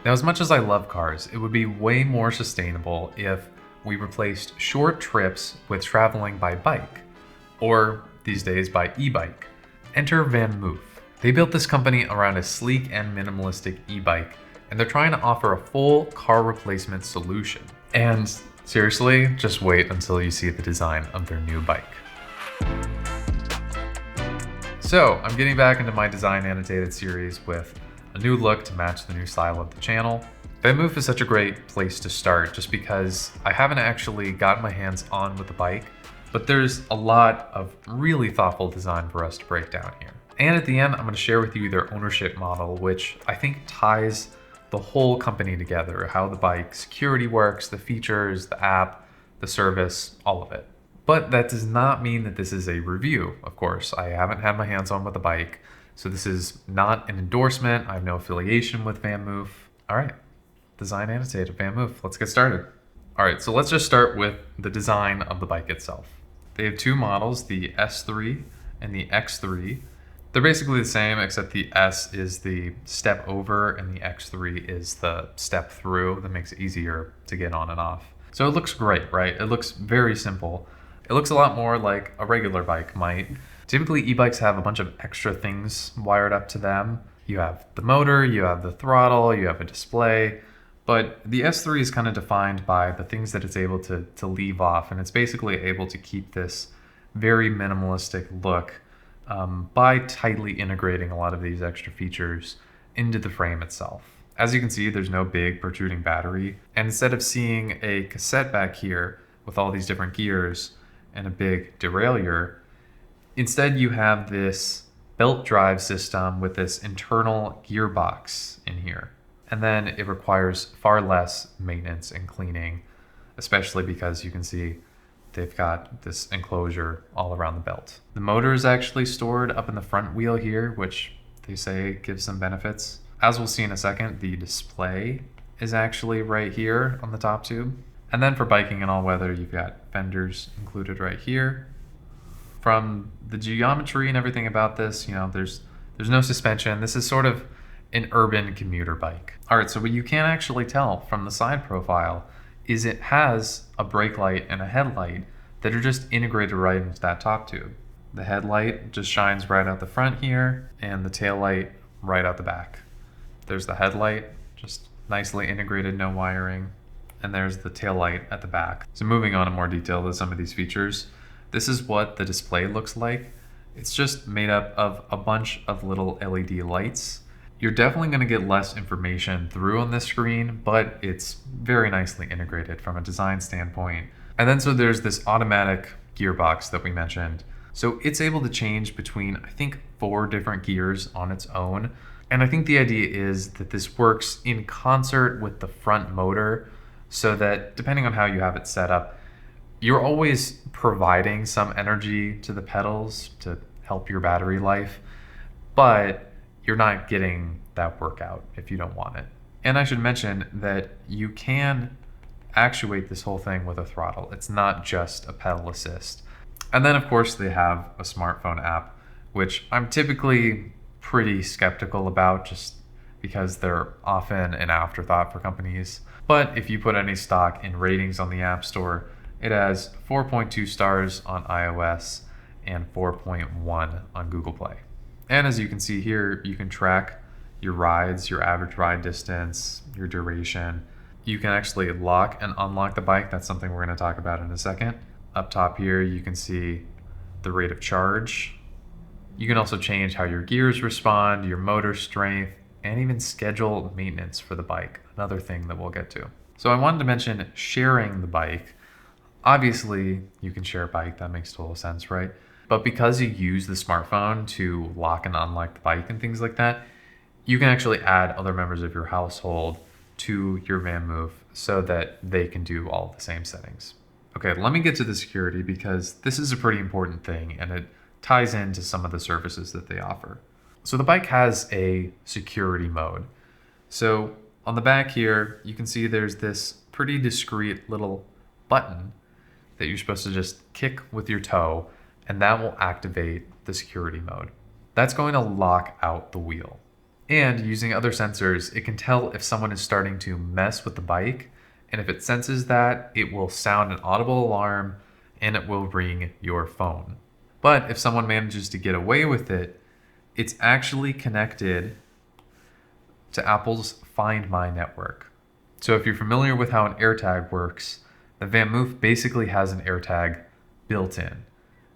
Now, as much as I love cars, it would be way more sustainable if we replaced short trips with traveling by bike, or these days by e-bike. Enter VanMoof. They built this company around a sleek and minimalistic e-bike, and they're trying to offer a full car replacement solution. And seriously, just wait until you see the design of their new bike. So I'm getting back into my design annotated series with a new look to match the new style of the channel. VanMoof is such a great place to start just because I haven't actually gotten my hands on with the bike, but there's a lot of really thoughtful design for us to break down here. And at the end, I'm going to share with you their ownership model, which I think ties the whole company together, how the bike security works, the features, the app, the service, all of it. But that does not mean that this is a review, of course. I haven't had my hands on with the bike, so this is not an endorsement. I have no affiliation with VanMoof. All right, design annotated VanMoof. Let's get started. All right, so let's just start with the design of the bike itself. They have two models, the S3 and the X3. They're basically the same, except the S is the step over and the X3 is the step through that makes it easier to get on and off. So it looks great, right? It looks very simple. It looks a lot more like a regular bike might. Typically, e-bikes have a bunch of extra things wired up to them. You have the motor, you have the throttle, you have a display, but the S3 is kind of defined by the things that it's able to leave off, and it's basically able to keep this very minimalistic look by tightly integrating a lot of these extra features into the frame itself. As you can see, there's no big protruding battery, and instead of seeing a cassette back here with all these different gears and a big derailleur, instead you have this belt drive system with this internal gearbox in here. And then it requires far less maintenance and cleaning, especially because you can see they've got this enclosure all around the belt. The motor is actually stored up in the front wheel here, which they say gives some benefits. As we'll see in a second, the display is actually right here on the top tube. And then for biking in all weather, you've got fenders included right here. From the geometry and everything about this, there's no suspension. This is sort of an urban commuter bike. All right, so what you can actually tell from the side profile is it has a brake light and a headlight that are just integrated right into that top tube. The headlight just shines right out the front here, and the tail light right out the back. There's the headlight, just nicely integrated, no wiring. And there's the tail light at the back. So moving on in more detail to some of these features, this is what the display looks like. It's just made up of a bunch of little LED lights. You're definitely going to get less information through on this screen, but it's very nicely integrated from a design standpoint. And then so there's this automatic gearbox that we mentioned. So it's able to change between, I think, 4 different gears on its own. And I think the idea is that this works in concert with the front motor, so that depending on how you have it set up, you're always providing some energy to the pedals to help your battery life, but you're not getting that workout if you don't want it. And I should mention that you can actuate this whole thing with a throttle. It's not just a pedal assist. And then of course they have a smartphone app, which I'm typically pretty skeptical about just because they're often an afterthought for companies. But if you put any stock in ratings on the App Store, it has 4.2 stars on iOS and 4.1 on Google Play. And as you can see here, you can track your rides, your average ride distance, your duration. You can actually lock and unlock the bike. That's something we're going to talk about in a second. Up top here, you can see the rate of charge. You can also change how your gears respond, your motor strength, and even schedule maintenance for the bike, another thing that we'll get to. So I wanted to mention sharing the bike. Obviously, you can share a bike, that makes total sense, right? But because you use the smartphone to lock and unlock the bike and things like that, you can actually add other members of your household to your VanMoof so that they can do all the same settings. Okay, let me get to the security because this is a pretty important thing and it ties into some of the services that they offer. So the bike has a security mode. So on the back here, you can see there's this pretty discreet little button that you're supposed to just kick with your toe, and that will activate the security mode. That's going to lock out the wheel. And using other sensors, it can tell if someone is starting to mess with the bike, and if it senses that, it will sound an audible alarm and it will ring your phone. But if someone manages to get away with it, it's actually connected to Apple's Find My network. So if you're familiar with how an AirTag works, the VanMoof basically has an AirTag built in.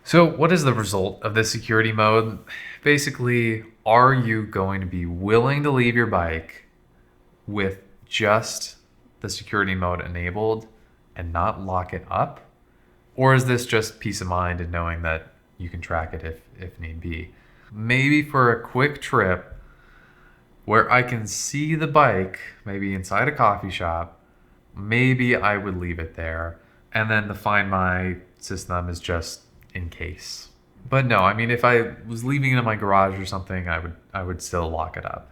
So what is the result of this security mode? Basically, are you going to be willing to leave your bike with just the security mode enabled and not lock it up? Or is this just peace of mind and knowing that you can track it if need be? Maybe for a quick trip where I can see the bike, maybe inside a coffee shop, maybe I would leave it there. And then the Find My system is just in case. But no, I mean, if I was leaving it in my garage or something, I would still lock it up.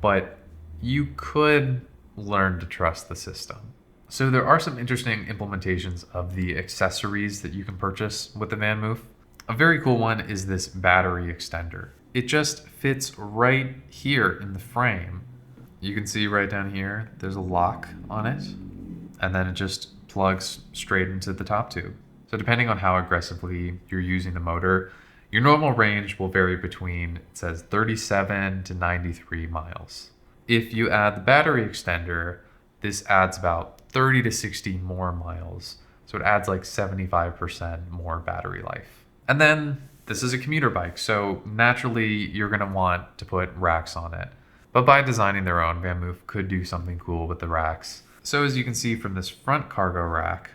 But you could learn to trust the system. So there are some interesting implementations of the accessories that you can purchase with the VanMoof. A very cool one is this battery extender. It just fits right here in the frame. You can see right down here, there's a lock on it, and then it just plugs straight into the top tube. So depending on how aggressively you're using the motor, your normal range will vary between, it says 37 to 93 miles. If you add the battery extender, this adds about 30 to 60 more miles. So it adds like 75% more battery life. And then this is a commuter bike, so naturally you're gonna want to put racks on it. But by designing their own, VanMoof could do something cool with the racks. So as you can see from this front cargo rack,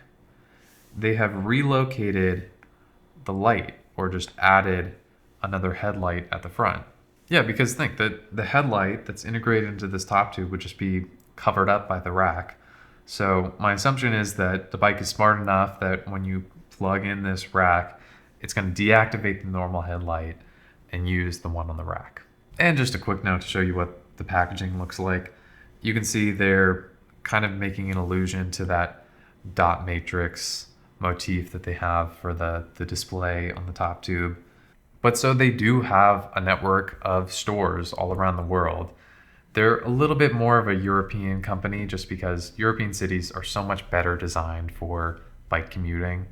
they have relocated the light or just added another headlight at the front. Yeah, because think that the headlight that's integrated into this top tube would just be covered up by the rack. So my assumption is that the bike is smart enough that when you plug in this rack, it's going to deactivate the normal headlight and use the one on the rack. And just a quick note to show you what the packaging looks like. You can see they're kind of making an allusion to that dot matrix motif that they have for the display on the top tube. But so they do have a network of stores all around the world. They're a little bit more of a European company just because European cities are so much better designed for bike commuting.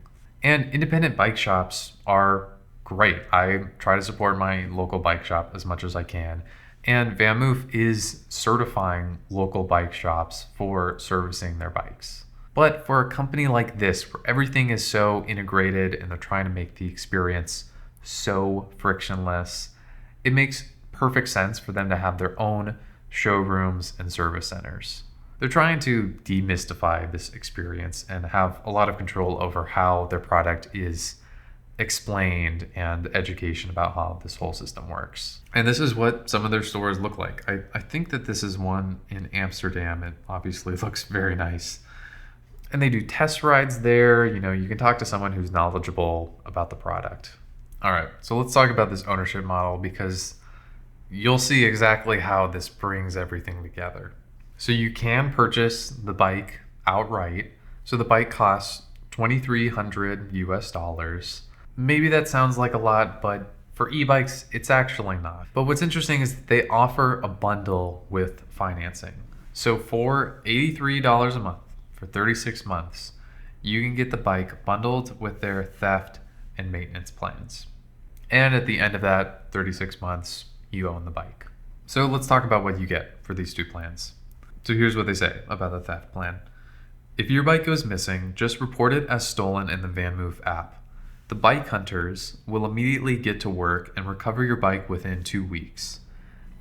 And independent bike shops are great. I try to support my local bike shop as much as I can. And VanMoof is certifying local bike shops for servicing their bikes. But for a company like this, where everything is so integrated and they're trying to make the experience so frictionless, it makes perfect sense for them to have their own showrooms and service centers. They're trying to demystify this experience and have a lot of control over how their product is explained and education about how this whole system works. And this is what some of their stores look like. I think that this is one in Amsterdam. It obviously looks very nice. And they do test rides there. You know, you can talk to someone who's knowledgeable about the product. All right, so let's talk about this ownership model because you'll see exactly how this brings everything together. So you can purchase the bike outright. So the bike costs $2,300 US. Maybe that sounds like a lot, but for e-bikes, it's actually not. But what's interesting is that they offer a bundle with financing. So for $83 a month, for 36 months, you can get the bike bundled with their theft and maintenance plans. And at the end of that 36 months, you own the bike. So let's talk about what you get for these two plans. So here's what they say about the theft plan. If your bike goes missing, just report it as stolen in the VanMoof app. The bike hunters will immediately get to work and recover your bike within 2 weeks.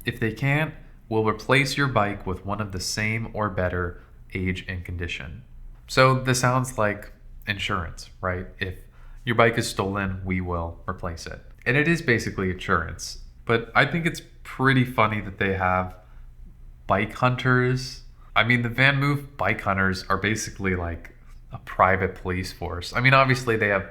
If they can't, we'll replace your bike with one of the same or better age and condition. So this sounds like insurance, right? If your bike is stolen, we will replace it. And it is basically insurance. But I think it's pretty funny that they have bike hunters. I mean, the VanMoof bike hunters are basically like a private police force. I mean, obviously they have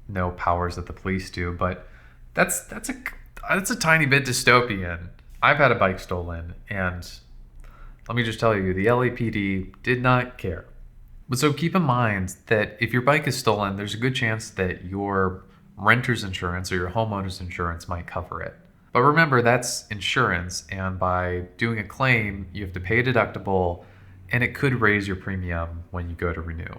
no powers that the police do, but that's a tiny bit dystopian. I've had a bike stolen, and let me just tell you, the LAPD did not care. But so keep in mind that if your bike is stolen, there's a good chance that your renter's insurance or your homeowner's insurance might cover it. But remember, that's insurance, and by doing a claim, you have to pay a deductible, and it could raise your premium when you go to renew.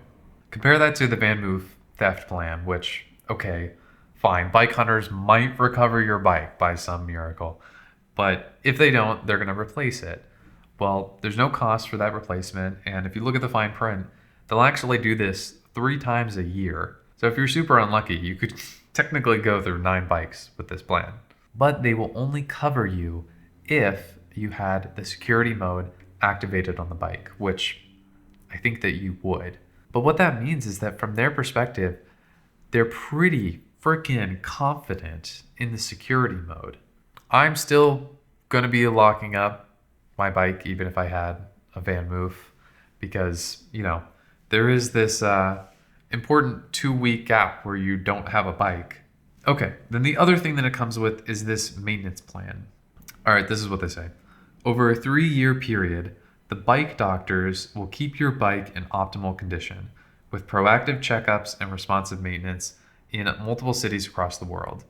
Compare that to the VanMoof theft plan, which, okay, fine, bike hunters might recover your bike by some miracle, but if they don't, they're going to replace it. Well, there's no cost for that replacement, and if you look at the fine print, they'll actually do this 3 times a year. So if you're super unlucky, you could technically go through 9 bikes with this plan. But they will only cover you if you had the security mode activated on the bike, which I think that you would. But what that means is that from their perspective, they're pretty freaking confident in the security mode. I'm still going to be locking up my bike even if I had a VanMoof because, there is this important 2-week gap where you don't have a bike. Okay, then the other thing that it comes with is this maintenance plan. All right, this is what they say. Over a 3-year period, the bike doctors will keep your bike in optimal condition with proactive checkups and responsive maintenance in multiple cities across the world.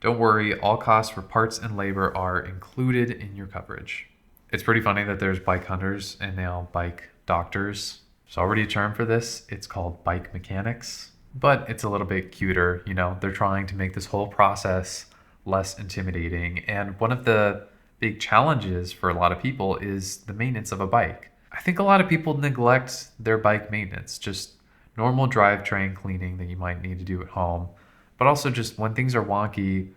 Don't worry, all costs for parts and labor are included in your coverage. It's pretty funny that there's bike hunters and now bike doctors. There's already a term for this. It's called bike mechanics. But it's a little bit cuter, they're trying to make this whole process less intimidating. And one of the big challenges for a lot of people is the maintenance of a bike. I think a lot of people neglect their bike maintenance, just normal drivetrain cleaning that you might need to do at home. But also just when things are wonky,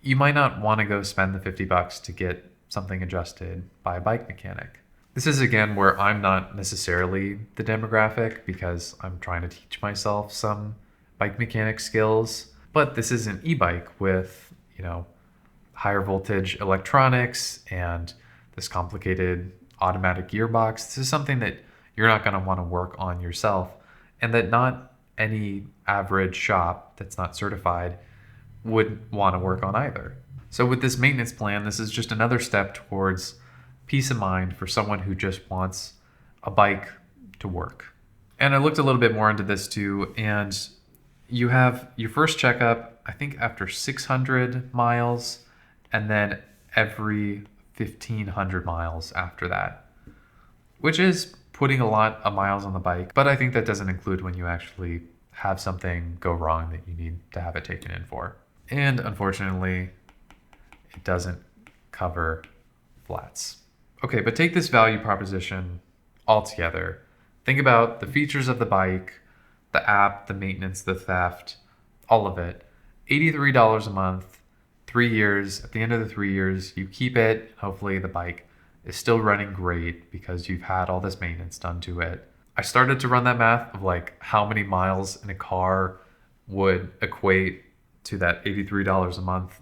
you might not want to go spend the $50 to get something adjusted by a bike mechanic. This is again where I'm not necessarily the demographic because I'm trying to teach myself some bike mechanic skills, but this is an e-bike with, higher voltage electronics and this complicated automatic gearbox. This is something that you're not going to want to work on yourself and that not any average shop that's not certified would want to work on either. So with this maintenance plan, this is just another step towards peace of mind for someone who just wants a bike to work. And I looked a little bit more into this too, and you have your first checkup, I think after 600 miles, and then every 1,500 miles after that, which is putting a lot of miles on the bike. But I think that doesn't include when you actually have something go wrong that you need to have it taken in for. And unfortunately, it doesn't cover flats. Okay, but take this value proposition all together. Think about the features of the bike, the app, the maintenance, the theft, all of it. $83 a month, 3 years. At the end of the 3 years, you keep it. Hopefully the bike is still running great because you've had all this maintenance done to it. I started to run that math of like how many miles in a car would equate to that $83 a month.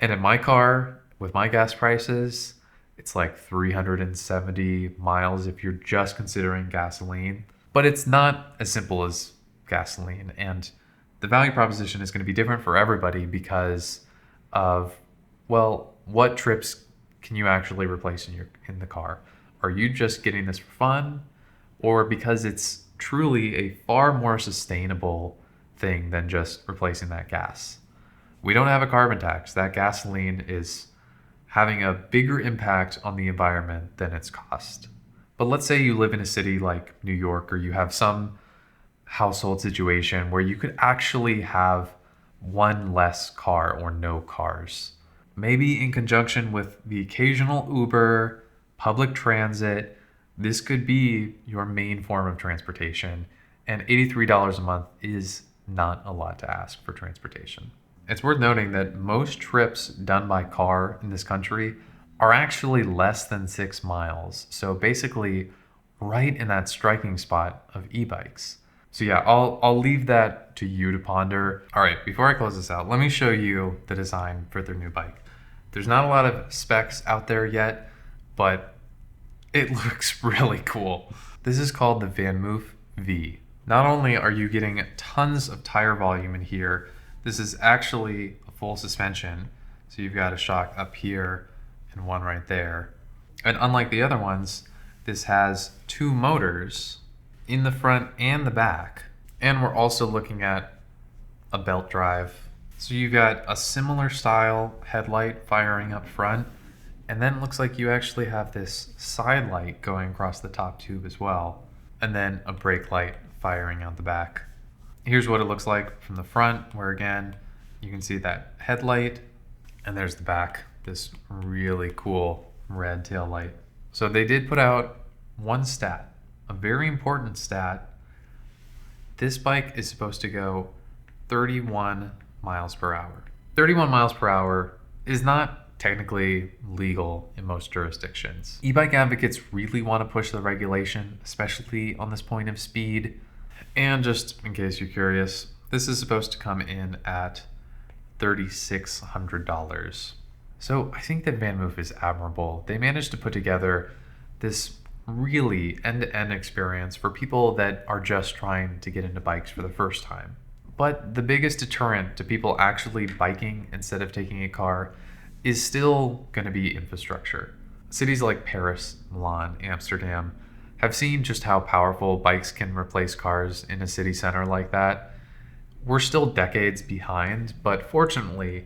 And in my car, with my gas prices, it's like 370 miles if you're just considering gasoline. But it's not as simple as gasoline. And the value proposition is going to be different for everybody because of, what trips can you actually replace in the car? Are you just getting this for fun? Or because it's truly a far more sustainable thing than just replacing that gas? We don't have a carbon tax. That gasoline is having a bigger impact on the environment than its cost. But let's say you live in a city like New York, or you have some household situation where you could actually have one less car or no cars. Maybe in conjunction with the occasional Uber, public transit, this could be your main form of transportation. And $83 a month is not a lot to ask for transportation. It's worth noting that most trips done by car in this country are actually less than 6 miles. So basically right in that striking spot of e-bikes. So yeah, I'll leave that to you to ponder. All right, before I close this out, let me show you the design for their new bike. There's not a lot of specs out there yet, but it looks really cool. This is called the VanMoof V. Not only are you getting tons of tire volume in here, this is actually a full suspension. So you've got a shock up here and one right there. And unlike the other ones, this has 2 motors in the front and the back. And we're also looking at a belt drive So you got a similar style headlight firing up front, and then it looks like you actually have this side light going across the top tube as well, and then a brake light firing out the back. Here's what it looks like from the front, where again, you can see that headlight, and there's the back, this really cool red tail light. So they did put out one stat, a very important stat. This bike is supposed to go 31 miles per hour. 31 miles per hour is not technically legal in most jurisdictions. E-bike advocates really want to push the regulation, especially on this point of speed. And just in case you're curious, this is supposed to come in at $3,600. So I think that VanMoof is admirable. They managed to put together this really end-to-end experience for people that are just trying to get into bikes for the first time. But the biggest deterrent to people actually biking instead of taking a car is still going to be infrastructure. Cities like Paris, Milan, Amsterdam have seen just how powerful bikes can replace cars in a city center like that. We're still decades behind, but fortunately,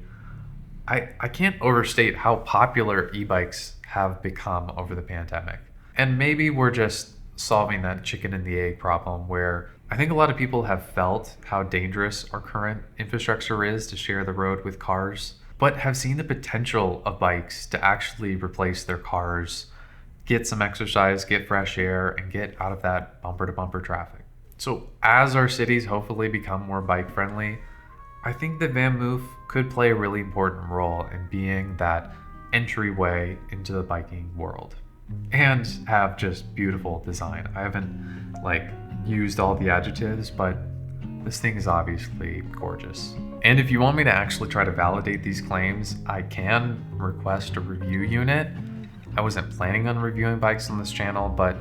I can't overstate how popular e-bikes have become over the pandemic. And maybe we're just solving that chicken and the egg problem where I think a lot of people have felt how dangerous our current infrastructure is to share the road with cars, but have seen the potential of bikes to actually replace their cars, get some exercise, get fresh air, and get out of that bumper-to-bumper traffic. So as our cities hopefully become more bike-friendly, I think that VanMoof could play a really important role in being that entryway into the biking world and have just beautiful design. I haven't used all the adjectives, but this thing is obviously gorgeous. And if you want me to actually try to validate these claims, I can request a review unit. I wasn't planning on reviewing bikes on this channel, but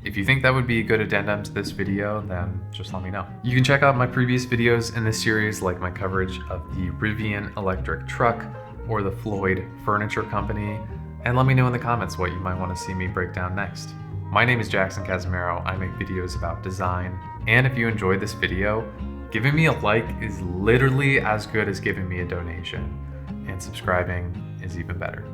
if you think that would be a good addendum to this video, then just let me know. You can check out my previous videos in this series, like my coverage of the Rivian electric truck or the Floyd Furniture Company, and let me know in the comments what you might want to see me break down next. My name is Jackson Casimiro. I make videos about design, and if you enjoyed this video, giving me a like is literally as good as giving me a donation, and subscribing is even better.